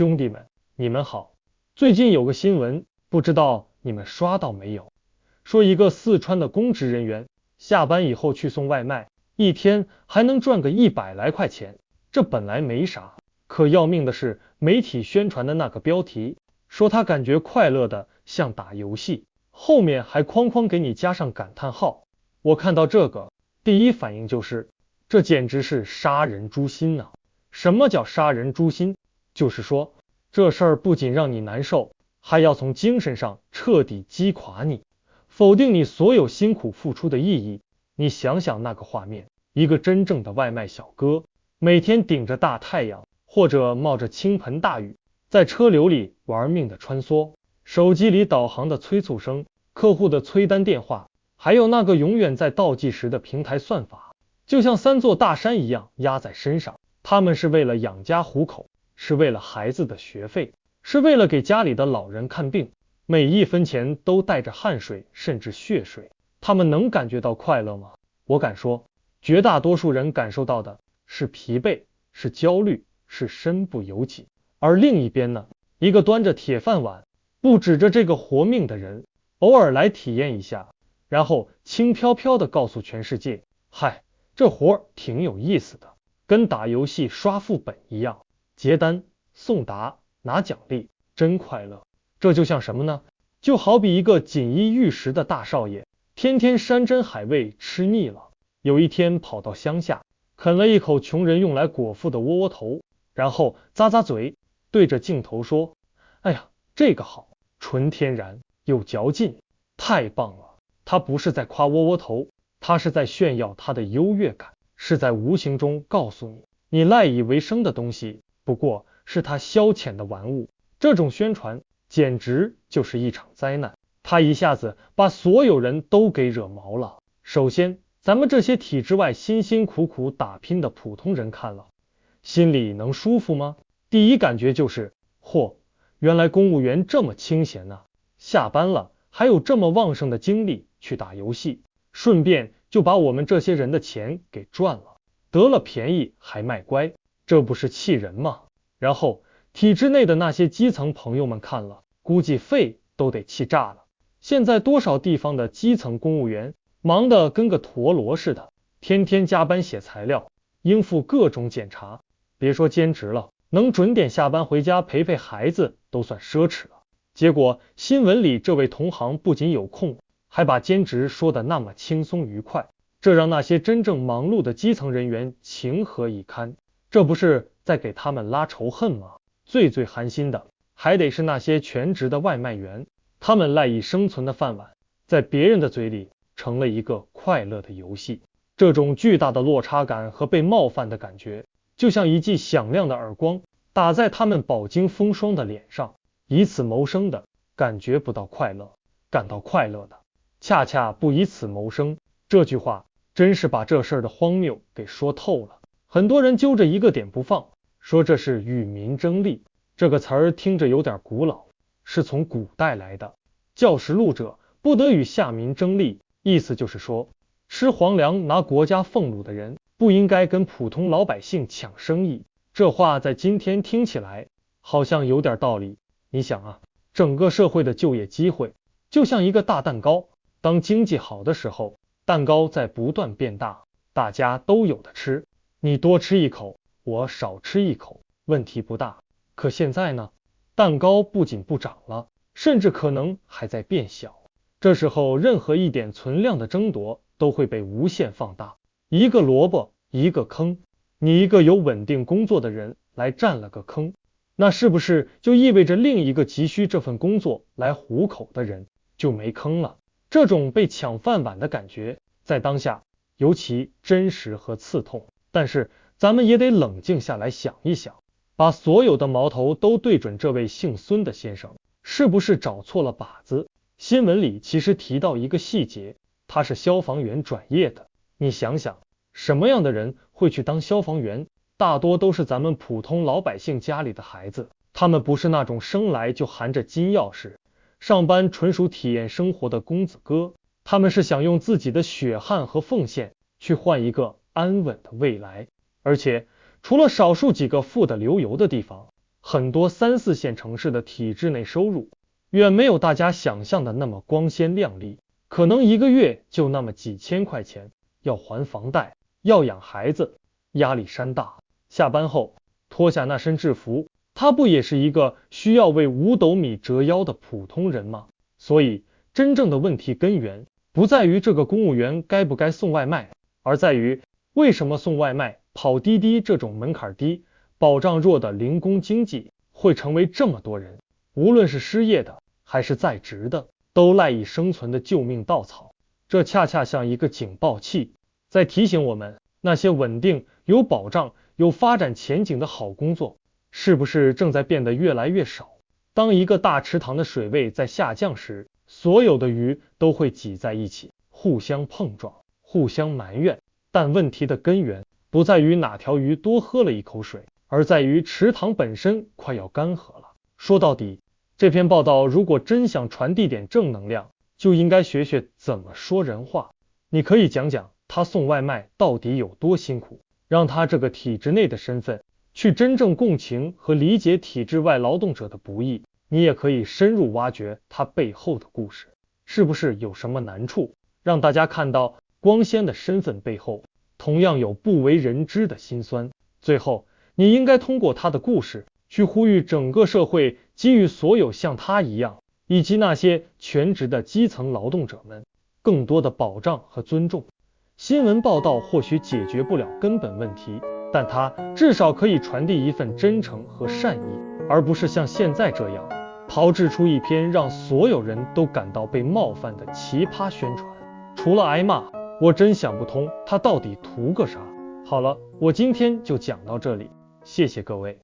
兄弟们，你们好。最近有个新闻，不知道你们刷到没有？说一个四川的公职人员下班以后去送外卖，一天还能赚个100来块钱。这本来没啥，可要命的是媒体宣传的那个标题，说他感觉快乐的像打游戏，后面还哐哐给你加上感叹号。我看到这个，第一反应就是，这简直是杀人诛心啊！什么叫杀人诛心？就是说，这事儿不仅让你难受，还要从精神上彻底击垮你，否定你所有辛苦付出的意义。你想想那个画面，一个真正的外卖小哥，每天顶着大太阳，或者冒着倾盆大雨，在车流里玩命的穿梭，手机里导航的催促声，客户的催单电话，还有那个永远在倒计时的平台算法，就像3座大山一样压在身上。他们是为了养家糊口，是为了孩子的学费，是为了给家里的老人看病，每一分钱都带着汗水，甚至血水。他们能感觉到快乐吗？我敢说，绝大多数人感受到的是疲惫，是焦虑，是身不由己。而另一边呢，一个端着铁饭碗，不指着这个活命的人，偶尔来体验一下，然后轻飘飘地告诉全世界，嗨，这活儿挺有意思的，跟打游戏刷副本一样，结单、送达、拿奖励，真快乐。这就像什么呢？就好比一个锦衣玉食的大少爷，天天山珍海味吃腻了，有一天跑到乡下，啃了一口穷人用来果腹的窝窝头，然后咂咂嘴，对着镜头说，哎呀，这个好，纯天然，有嚼劲，太棒了。他不是在夸窝窝头，他是在炫耀他的优越感，是在无形中告诉你，你赖以为生的东西不过是他消遣的玩物。这种宣传简直就是一场灾难，他一下子把所有人都给惹毛了。首先，咱们这些体制外辛辛苦苦打拼的普通人看了，心里能舒服吗？第一感觉就是，嚯，原来公务员这么清闲啊，下班了还有这么旺盛的精力去打游戏，顺便就把我们这些人的钱给赚了，得了便宜还卖乖，这不是气人吗？然后体制内的那些基层朋友们看了，估计肺都得气炸了。现在多少地方的基层公务员忙得跟个陀螺似的，天天加班写材料，应付各种检查，别说兼职了，能准点下班回家陪陪孩子都算奢侈了。结果新闻里这位同行不仅有空，还把兼职说得那么轻松愉快，这让那些真正忙碌的基层人员情何以堪？这不是在给他们拉仇恨吗？最寒心的还得是那些全职的外卖员，他们赖以生存的饭碗，在别人的嘴里成了一个快乐的游戏。这种巨大的落差感和被冒犯的感觉，就像一记响亮的耳光打在他们饱经风霜的脸上。以此谋生的感觉不到快乐，感到快乐的恰恰不以此谋生。这句话真是把这事儿的荒谬给说透了。很多人揪着一个点不放，说这是与民争利。这个词儿听着有点古老，是从古代来的，教识路者不得与下民争利，意思就是说，吃皇粮拿国家俸禄的人不应该跟普通老百姓抢生意。这话在今天听起来好像有点道理。你想啊，整个社会的就业机会就像一个大蛋糕，当经济好的时候，蛋糕在不断变大，大家都有的吃，你多吃一口，我少吃一口，问题不大。可现在呢，蛋糕不仅不长了，甚至可能还在变小。这时候任何一点存量的争夺都会被无限放大，一个萝卜一个坑，你一个有稳定工作的人来占了个坑，那是不是就意味着另一个急需这份工作来糊口的人就没坑了？这种被抢饭碗的感觉在当下尤其真实和刺痛。但是咱们也得冷静下来想一想，把所有的矛头都对准这位姓孙的先生，是不是找错了靶子？新闻里其实提到一个细节，他是消防员转业的。你想想，什么样的人会去当消防员？大多都是咱们普通老百姓家里的孩子，他们不是那种生来就含着金钥匙，上班纯属体验生活的公子哥，他们是想用自己的血汗和奉献去换一个安稳的未来。而且除了少数几个富得流油的地方，很多3、4线城市的体制内收入远没有大家想象的那么光鲜亮丽，可能1个月就那么几千块钱，要还房贷，要养孩子，压力山大。下班后脱下那身制服，他不也是一个需要为5斗米折腰的普通人吗？所以真正的问题根源不在于这个公务员该不该送外卖，而在于为什么送外卖、跑滴滴这种门槛低、保障弱的零工经济会成为这么多人，无论是失业的还是在职的，都赖以生存的救命稻草。这恰恰像一个警报器，在提醒我们，那些稳定、有保障、有发展前景的好工作，是不是正在变得越来越少？当一个大池塘的水位在下降时，所有的鱼都会挤在一起，互相碰撞，互相埋怨。但问题的根源不在于哪条鱼多喝了一口水，而在于池塘本身快要干涸了。说到底，这篇报道如果真想传递点正能量，就应该学学怎么说人话。你可以讲讲他送外卖到底有多辛苦，让他这个体制内的身份去真正共情和理解体制外劳动者的不易。你也可以深入挖掘他背后的故事，是不是有什么难处，让大家看到光鲜的身份背后同样有不为人知的辛酸。最后，你应该通过他的故事去呼吁整个社会给予所有像他一样，以及那些全职的基层劳动者们更多的保障和尊重。新闻报道或许解决不了根本问题，但它至少可以传递一份真诚和善意，而不是像现在这样炮制出一篇让所有人都感到被冒犯的奇葩宣传。除了挨骂，我真想不通他到底图个啥。好了，我今天就讲到这里，谢谢各位。